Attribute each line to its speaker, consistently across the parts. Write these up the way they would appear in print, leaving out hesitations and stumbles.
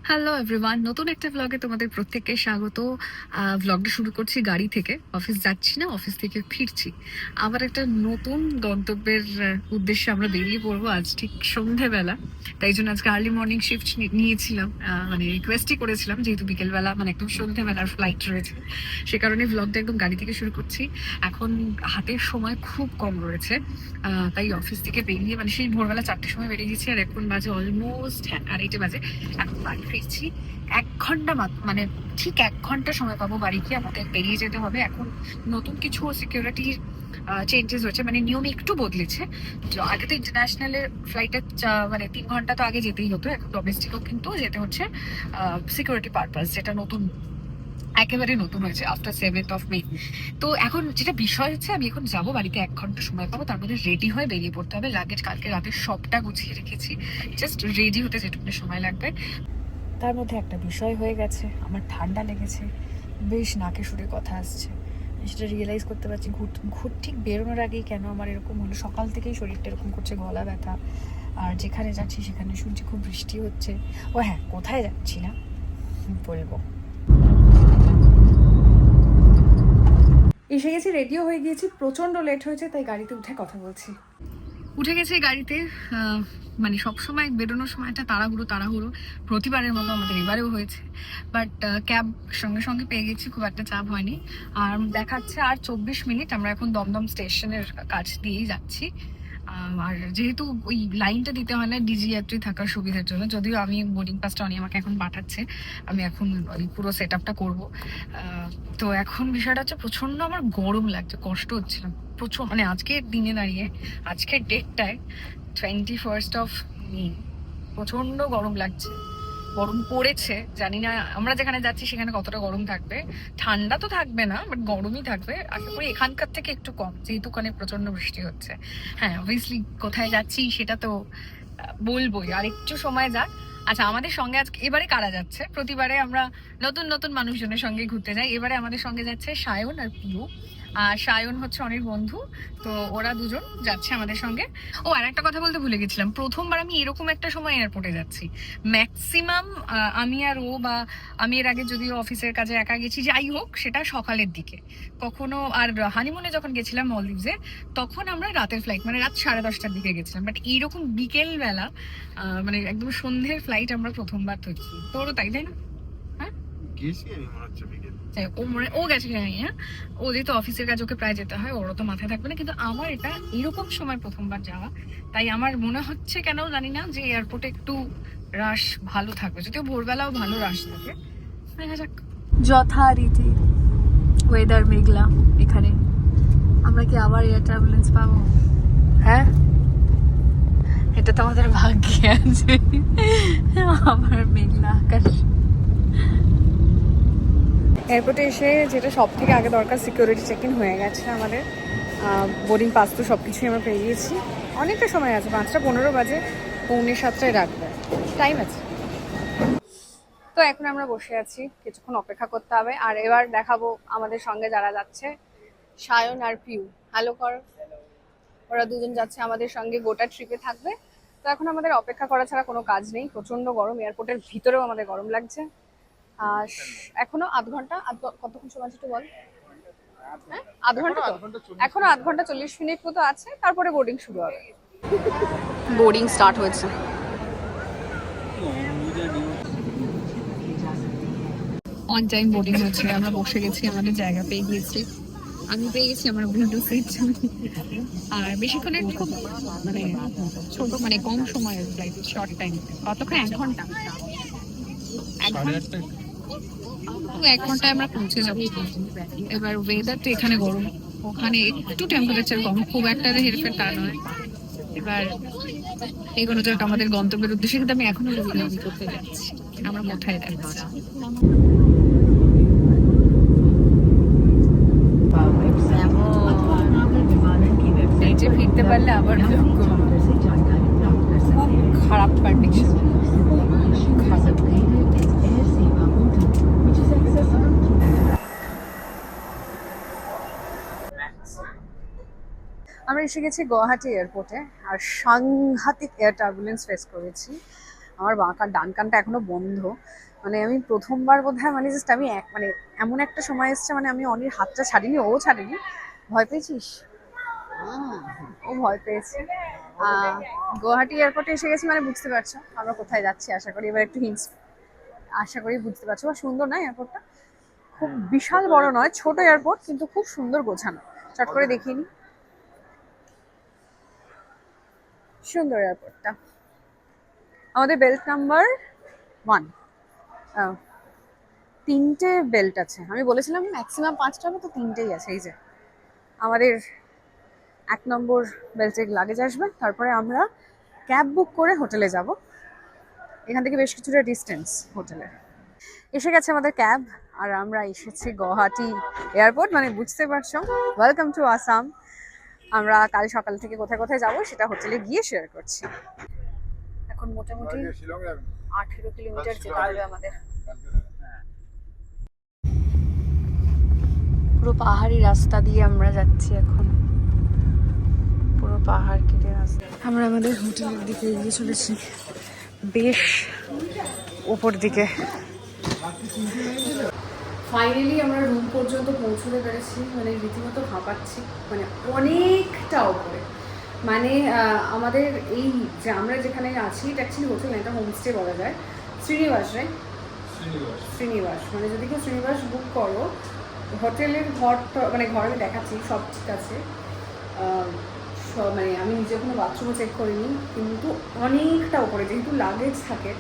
Speaker 1: Hello everyone, নতুন একটা ব্লগে তোমাদের প্রত্যেককে স্বাগত। ব্লগটা শুরু করছি গাড়ি থেকে। অফিস যাচ্ছি না, অফিস থেকে ফিরছি। আবার একটা নতুন গন্তব্যের উদ্দেশ্যে আমরা বেরিয়ে পড়বো আজ ঠিক সন্ধেবেলা। তাই জন্য আজকে আর্লি মর্নিং শিফট নিয়েছিলাম, মানে রিকোয়েস্টই করেছিলাম, যেহেতু বিকেলবেলা মানে একদম সন্ধেবেলার ফ্লাইট রয়েছে, সে কারণে ব্লগটা একদম গাড়ি থেকে শুরু করছি। এখন হাতের সময় খুব কম রয়েছে, তাই অফিস থেকে বেরিয়ে মানে সেই ভোরবেলা 4টের সময় বেরিয়ে গেছি, আর এখন বাজে অলমোস্ট 8:30 বাজে। এখন বাড়ি ফিরছি 1 ঘন্টা মাত্র, মানে ঠিক 1 ঘন্টা সময় পাবো বাড়িতে। আমাদের বেরিয়ে যেতে হবে। এখন নতুন কিছু সিকিউরিটির চেঞ্জেস হচ্ছে, মানে নিয়ম একটু বদলেছে। তো আগে তো ইন্টারন্যাশনালের ফ্লাইটে মানে 3 ঘন্টা তো আগে যেতেই হতো, এখন ডোমেস্টিকও কিন্তু যেতে হচ্ছে সিকিউরিটি পারপাস, যেটা নতুন, একেবারে নতুন হয়েছে আফটার 7th of May। তো এখন যেটা বিষয় হচ্ছে, আমি এখন যাবো বাড়িতে, 1 ঘন্টা সময় পাবো, তার মধ্যে রেডি হয়ে বেরিয়ে পড়তে হবে। লাগেজ কালকে রাতে সবটা গুছিয়ে রেখেছি, জাস্ট রেডি হতে যেটুকু সময় লাগবে। তার মধ্যে একটা বিষয় হয়ে গেছে, আমার ঠান্ডা লেগেছে, বেশ নাকে সুরে কথা আসছে। সেটা রিয়েলাইজ করতে পারছি ঘুর ঠিক বেরোনোর আগেই কেন আমার এরকম হলো। সকাল থেকেই শরীরটা এরকম করছে, গলা ব্যথা। আর যেখানে যাচ্ছি সেখানে শুনছি খুব বৃষ্টি হচ্ছে। ও হ্যাঁ, কোথায় যাচ্ছি না বলবো। এসে গেছি, রেডিও হয়ে গিয়েছি, প্রচণ্ড লেট হয়েছে, তাই গাড়িতে উঠে কথা বলছি। উঠে গেছি গাড়িতে। মানে সবসময় বেরোনোর সময়টা তাড়াহুড়ো তাড়াহুড়ো, প্রতিবারের মতো আমাদের এবারেও হয়েছে। বাট ক্যাব সঙ্গে সঙ্গে পেয়ে গেছি, খুব একটা চাপ হয়নি। আর দেখাচ্ছে আর 24 মিনিট, আমরা এখন দমদম স্টেশনের কাছ দিয়েই যাচ্ছি। আর যেহেতু ওই লাইনটা দিতে হয় না ডিজি যাত্রী থাকার সুবিধার জন্য, যদিও আমি বোর্ডিং পাসটা উনি আমাকে এখন পাঠাচ্ছে, আমি এখন ওই পুরো সেট আপটা করবো। তো এখন বিষয়টা হচ্ছে, প্রচন্ড আমার গরম লাগছে, কষ্ট হচ্ছিল প্রচুর, মানে আজকের দিনে দাঁড়িয়ে, আজকের ডেটটায় 21st of May, প্রচন্ড গরম লাগছে। গরম পড়েছে, জানি না আমরা যেখানে যাচ্ছি সেখানে কতটা গরম থাকবে। ঠান্ডা তো থাকবে না, বাট গরমই থাকবে। আশা করি এখানকার থেকে একটু কম, যেহেতু ওখানে প্রচন্ড বৃষ্টি হচ্ছে। হ্যাঁ, অবভিয়াসলি কোথায় যাচ্ছি সেটা তো বলবোই, আর একটু সময় যাক। আচ্ছা, আমাদের সঙ্গে আজকে এবারে কারা যাচ্ছে? প্রতিবারে আমরা নতুন নতুন মানুষজনের সঙ্গে ঘুরতে যাই, এবারে আমাদের সঙ্গে যাচ্ছে সায়ন আর পিউ। আর সায়ন হচ্ছে অনেক বন্ধু, তো ওরা দুজন যাচ্ছে আমাদের সঙ্গে। ও, আর একটা কথা বলতে ভুলে গেছিলাম, প্রথমবার আমি এরকম একটা সময় এয়ারপোর্টে যাচ্ছি। ম্যাক্সিমাম আমি আর ও, বা আমি এর আগে যদিও অফিসের কাজে একা গেছি, যাই হোক সেটা সকালের দিকে কখনো। আর হানিমুনে যখন গেছিলাম মলদ্বীপসে, তখন আমরা রাতের ফ্লাইট, মানে রাত 10:30টার দিকে গেছিলাম। বাট এইরকম বিকেল বেলা, মানে একদম সন্ধ্যের ফ্লাইট আমরা প্রথমবার ধরছি। তোরও তাই, তাই না? হ্যাঁ, ও গেছে জানি না। ও যেহেতু অফিসের কাজ, ওকে প্রায় যেতে হয়, ওরও তো মাথায় থাকবে না, কিন্তু আমার এটা এরকম সময় প্রথমবার যাওয়া। তাই আমার মনে হচ্ছে, কেন জানি না, যে এয়ারপোর্টে একটু রাশ ভালো থাকবে, যদিও ভোরবেলাও ভালো রাশ থাকে। দেখা যাক। যথারীতি ওয়েদার মেঘলা এখানে। আমরা কি আবার এয়ার ট্রাভেলেন্স পাবো? হ্যাঁ, এটা তো আমাদের ভাগ্যে আছে। আবার মেঘলা আকাশ। এয়ারপোর্টে এসে যেটা সব থেকে আগে দরকার, সিকিউরিটি চেক ইন হয়ে গেছে আমাদের। বোর্ডিং পাস তো সব কিছুই আমরা পেয়ে গিয়েছি। অনেকটা সময় আছে, 5টা 15 বাজে, 6:45টায় রাখবে, টাইম আছে। তো এখন আমরা বসে আছি, কিছুক্ষণ অপেক্ষা করতে হবে। আর এবার দেখাবো আমাদের সঙ্গে যারা যাচ্ছে, সায়ন আর পিউ। হ্যালো কর। ওরা দুজন যাচ্ছে আমাদের সঙ্গে, গোটা ট্রিপে থাকবে। তো এখন আমাদের অপেক্ষা করা ছাড়া কোনো কাজ নেই, প্রচন্ড গরম, এয়ারপোর্টের ভিতরেও আমাদের গরম লাগছে। আর এখনো আধ ঘন্টা, কতক্ষণ সময় আছে একটু বল। হ্যাঁ, আধ ঘন্টা তো, এখনো আধ ঘন্টা 40 মিনিট মতো আছে, তারপরে বোর্ডিং শুরু হবে। বোর্ডিং স্টার্ট হয়েছে। অন টাইম বোর্ডিং হচ্ছে, আমরা বসে গেছি, আমাদের জায়গা পেয়ে গিয়েছি। আমি পেয়ে গেছি আমার উইন্ডো সিট। আর বেশিক্ষণের খুব, মানে ছোট, মানে কম সময়ের ফ্লাইট, শর্ট টাইম। কতক্ষণ? 1 ঘন্টা। 1 ঘন্টায় আমরা পৌঁছে যাবো। এবার ওয়েদার তো এখানে গরম, ওখানে একটু টেম্পারেচার কম, খুব একটা হেরফের তা নয়। এবার এগোনো যাক আমাদের গন্তব্যের উদ্দেশ্যে, কিন্তু আমি এখনো বুঝলাম করতে যাচ্ছি, আমরা কোথায় যাচ্ছি। নিচে ফিরতে পারলে আবার খারাপ কন্ডিশন। আমরা এসে গেছি গুয়াহাটি এয়ারপোর্টে, আর সাংঘাতিক এয়ার টার্বুলেন্স ফেস করেছি।
Speaker 2: আমার ডান কানটা এখনো বন্ধ। মানে আমি প্রথমবার বোধহয় মানে জাস্ট আমি মানে এমন একটা সময় এসছে, মানে আমি অনির হাতটা ছাড়িনি, ও ছাড়িনি। ভয় পেয়েছিস? ও ভয় পেয়েছে। গুয়াহাটি এয়ারপোর্টে এসে গেছি, মানে বুঝতে পারছো আমরা কোথায় যাচ্ছি। আশা করি এবার একটু হিন্টস, আশা করি বুঝতে পারছো। বা সুন্দর না এয়ারপোর্টটা? খুব বিশাল বড় নয়, ছোট এয়ারপোর্ট, কিন্তু খুব সুন্দর গোছানো। চট করে দেখিয়ে নি, সুন্দর এয়ারপোর্টটা। আমাদের বেল্ট নাম্বার 1। তিনটে বেল্ট আছে, আমি বলেছিলাম ম্যাক্সিমাম 5টা হবে, তো তিনটেই আছে। এই যে আমাদের 1 নম্বর বেল্টে লাগেজ আসবে, তারপরে আমরা ক্যাব বুক করে হোটেলে যাব। এখান থেকে বেশ কিছুটা ডিস্টেন্স হোটেলে। এসে গেছে আমাদের ক্যাব, আর আমরা এসেছি গুয়াহাটি এয়ারপোর্ট, মানে বুঝতে পারছো। Welcome to Assam. আমরা কাল সকাল থেকে কোথায় কোথায় যাবো সেটা হোটেলে গিয়ে শেয়ার করছি। এখন মোটামুটি 18 কিলোমিটার যেতে হবে আমাদের। পুরো পাহাড়ি রাস্তা দিয়ে আমরা যাচ্ছি এখন, পুরো পাহাড় কেটে রাস্তা। আমরা আমাদের হোটেলের দিকে এগিয়ে চলেছি, বেশ উপর দিকে। ফাইনালি আমরা রুম পর্যন্ত পৌঁছতে পেরেছি, মানে রীতিমতো হাঁপাচ্ছি, মানে অনেকটা উপরে। মানে আমাদের এই যে আমরা যেখানে আছি, এটা অ্যাকচুয়ালি হোটেল না, এটা হোমস্টে বলা যায়। শ্রীনিবাস, রাইট? শ্রীনিবাস, মানে যদি কেউ শ্রীনিবাস বুক করো, হোটেলের ঘর মানে ঘরে দেখাচ্ছি সব ঠিক আছে। মানে আমি নিজে কোনো বাথরুমও চেক করিনি, কিন্তু অনেকটা উপরে, যেহেতু লাগেজ থাকে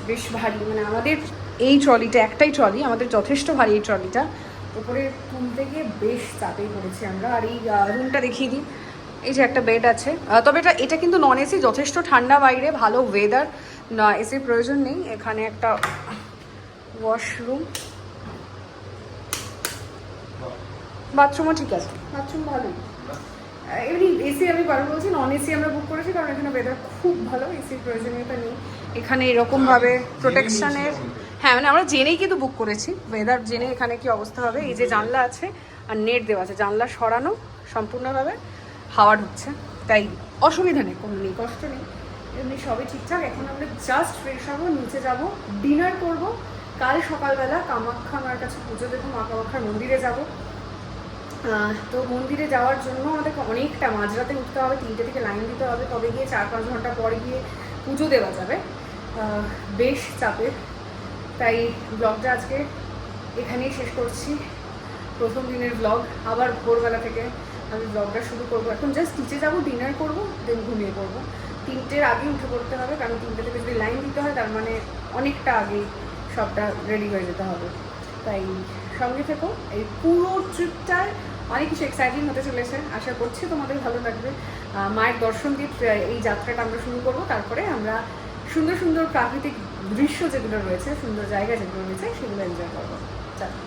Speaker 2: বেশ ভারী। মানে আমাদের এই ট্রলিটা, একটাই ট্রলি, আমাদের যথেষ্ট ভারী এই ট্রলিটা। উপরে তুলতে গিয়ে বেশ চাপেই পড়েছি আমরা। আর এই রুমটা দেখিয়ে দিই, এই যে একটা বেড আছে, তবে এটা কিন্তু নন এসি, যথেষ্ট ঠান্ডা বাইরে, ভালো ওয়েদার, না এসির প্রয়োজন নেই। এখানে একটা ওয়াশরুম, বাথরুমও ঠিক আছে, বাথরুম ভালোই। এমনি এসি আমি বারবার বলছি, নন এসি আমরা বুক করেছি কারণ এখানে ওয়েদার খুব ভালো, এসির প্রয়োজনীয়তা নেই এখানে। এরকমভাবে প্রোটেকশনের, হ্যাঁ মানে আমরা জেনেই কিন্তু বুক করেছি, ওয়েদার জেনে এখানে কি অবস্থা হবে। এই যে জানলা আছে আর নেট দেওয়া আছে, জানলা সরানো সম্পূর্ণভাবে, হাওয়া ঢুকছে, তাই অসুবিধা নেই, কোনো নেই, কষ্ট নেই, এমনি সবই ঠিকঠাক। এখন আমরা জাস্ট ফ্রেশ হবো, নিচে যাব, ডিনার করব। কাল সকালবেলা কামাখ্যা মার কাছে পুজো দেবো, মা কামাখ্যার মন্দিরে যাব। তো মন্দিরে যাওয়ার জন্য আমাদেরকে অনেকটা মাঝরাতে উঠতে হবে, 3টে থেকে লাইন দিতে হবে, তবে গিয়ে 4-5 ঘন্টা পরে গিয়ে পুজো দেওয়া যাবে। বেশ চাপের, তাই ব্লগটা আজকে এখানেই শেষ করছি। প্রথম দিনের ব্লগ, আবার ভোরবেলা থেকে আমি ব্লগটা শুরু করবো। এখন জাস্ট নিচে যাবো, ডিনার করবো, দেন ঘুমিয়ে পড়বো। 3টের আগে উঠে পড়তে হবে, কারণ 3টে থেকে যদি লাইন দিতে হয় তার মানে অনেকটা আগেই সবটা রেডি হয়ে যেতে হবে। তাই সঙ্গে থেকো, এই পুরো ট্রিপটার অনেক কিছু এক্সাইটিং হতে চলেছে, আশা করছি তোমাদের ভালো লাগবে। মায়ের দর্শন দিয়ে এই যাত্রাটা আমরা শুরু করবো, তারপরে আমরা সুন্দর সুন্দর প্রাকৃতিক দৃশ্য যেগুলো রয়েছে, সুন্দর জায়গা যেগুলো রয়েছে, সেগুলো এনজয় করবো। চলো।